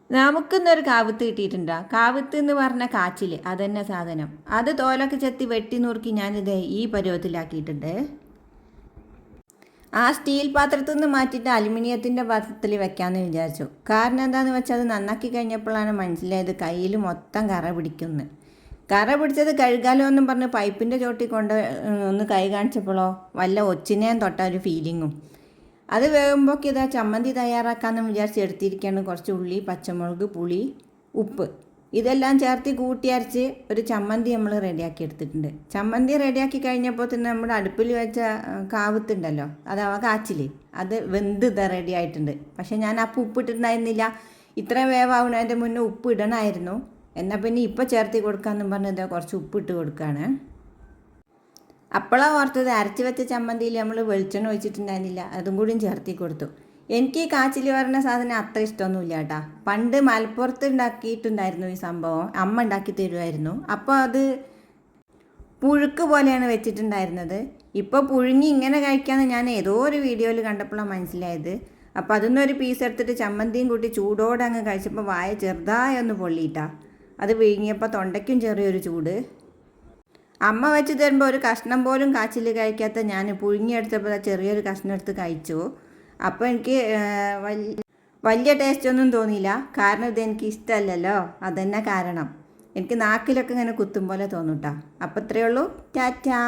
നമുക്കിന്നൊരു കാവുത്ത് കിട്ടിയിട്ടുണ്ടാ. കാവുത്ത് എന്ന് പറഞ്ഞ കാച്ചിൽ അതന്നെ സാധനം. അത് തോലൊക്കെ ചെത്തി വെട്ടി നുറുക്കി ഞാനിത് ഈ പരുവത്തിലാക്കിയിട്ടുണ്ട്. ആ സ്റ്റീൽ പാത്രത്തിൽ നിന്ന് മാറ്റിയിട്ട് അലുമിനിയത്തിൻ്റെ പാത്രത്തിൽ വെക്കാമെന്ന് വിചാരിച്ചു. കാരണം എന്താണെന്ന് വെച്ചാൽ അത് നന്നാക്കി കഴിഞ്ഞപ്പോഴാണ് മനസ്സിലായത് കയ്യിൽ മൊത്തം കറ പിടിക്കുന്നു. കറ പിടിച്ചത് കഴുകാലോ എന്നും പറഞ്ഞ് പൈപ്പിൻ്റെ ചോട്ടിൽ കൊണ്ട് ഒന്ന് കൈ കാണിച്ചപ്പോഴോ വല്ല ഒച്ചിനെയും തൊട്ട ഒരു ഫീലിങ്ങും. അത് വേകുമ്പോഴേക്ക് ഇതാ ചമ്മന്തി തയ്യാറാക്കാമെന്ന് വിചാരിച്ച് എടുത്തിരിക്കുകയാണ്. കുറച്ച് ഉള്ളി, പച്ചമുളക്, പുളി, ഉപ്പ് ഇതെല്ലാം ചേർത്ത് കൂട്ടി അരച്ച് ഒരു ചമ്മന്തി നമ്മൾ റെഡിയാക്കി എടുത്തിട്ടുണ്ട്. ചമ്മന്തി റെഡിയാക്കി കഴിഞ്ഞപ്പോൾ തന്നെ നമ്മുടെ അടുപ്പിൽ വെച്ച കാവുത്തുണ്ടല്ലോ, അഥവാ കാച്ചിൽ, അത് വെന്ത് ഇതാ റെഡി ആയിട്ടുണ്ട്. പക്ഷേ ഞാൻ അപ്പം ഉപ്പിട്ടിട്ടുണ്ടായിരുന്നില്ല. ഇത്രയും വേവാവുന്നതിൻ്റെ മുന്നേ ഉപ്പ് ഇടണമായിരുന്നു. എന്നാൽ പിന്നെ ഇപ്പോൾ ചേർത്തി കൊടുക്കാമെന്നും പറഞ്ഞ് ഇതാ കുറച്ച് ഉപ്പിട്ട് കൊടുക്കുകയാണ്. അപ്പോഴാണ് ഓർത്തത് അരച്ച് വെച്ച ചമ്മന്തിയിൽ നമ്മൾ വെളിച്ചെണ്ണ ഒഴിച്ചിട്ടുണ്ടായിരുന്നില്ല, അതും കൂടിയും ചേർത്തി കൊടുത്തു. എനിക്ക് ഈ കാച്ചിൽ പറഞ്ഞ സാധനം അത്ര ഇഷ്ടമൊന്നുമില്ല കേട്ടോ. പണ്ട് മലപ്പുറത്ത് ഉണ്ടാക്കിയിട്ടുണ്ടായിരുന്നു ഈ സംഭവം, അമ്മ ഉണ്ടാക്കി തരുമായിരുന്നു. അപ്പോൾ അത് പുഴുക്ക് പോലെയാണ് വെച്ചിട്ടുണ്ടായിരുന്നത്. ഇപ്പോൾ പുഴുങ്ങി ഇങ്ങനെ കഴിക്കാമെന്ന് ഞാൻ ഏതോ ഒരു വീഡിയോയിൽ കണ്ടപ്പോഴാണ് മനസ്സിലായത്. അപ്പോൾ അതൊന്നൊരു പീസ് എടുത്തിട്ട് ചമ്മന്തിയും കൂട്ടി ചൂടോടെ അങ്ങ് കഴിച്ചപ്പോൾ വായ ചെറുതായി ഒന്ന് പൊള്ളിയിട്ടാ. അത് വിഴുങ്ങിയപ്പോൾ തൊണ്ടയ്ക്കും ചെറിയൊരു ചൂട്. അമ്മ വെച്ച് തരുമ്പോൾ ഒരു കഷ്ണം പോലും കാച്ചിൽ കഴിക്കാത്ത ഞാൻ പുഴുങ്ങിയെടുത്തപ്പോൾ ചെറിയൊരു കഷ്ണം എടുത്ത് കഴിച്ചു. അപ്പോൾ എനിക്ക് വലിയ ടേസ്റ്റൊന്നും തോന്നിയില്ല. കാരണം ഇതെനിക്ക് ഇഷ്ടമല്ലല്ലോ, അതന്നെ കാരണം. എനിക്ക് നാക്കിലൊക്കെ ഇങ്ങനെ കുത്തും പോലെ തോന്നും കേട്ടോ. അപ്പോൾ ഇത്രയേ ഉള്ളൂ. ടാറ്റാ.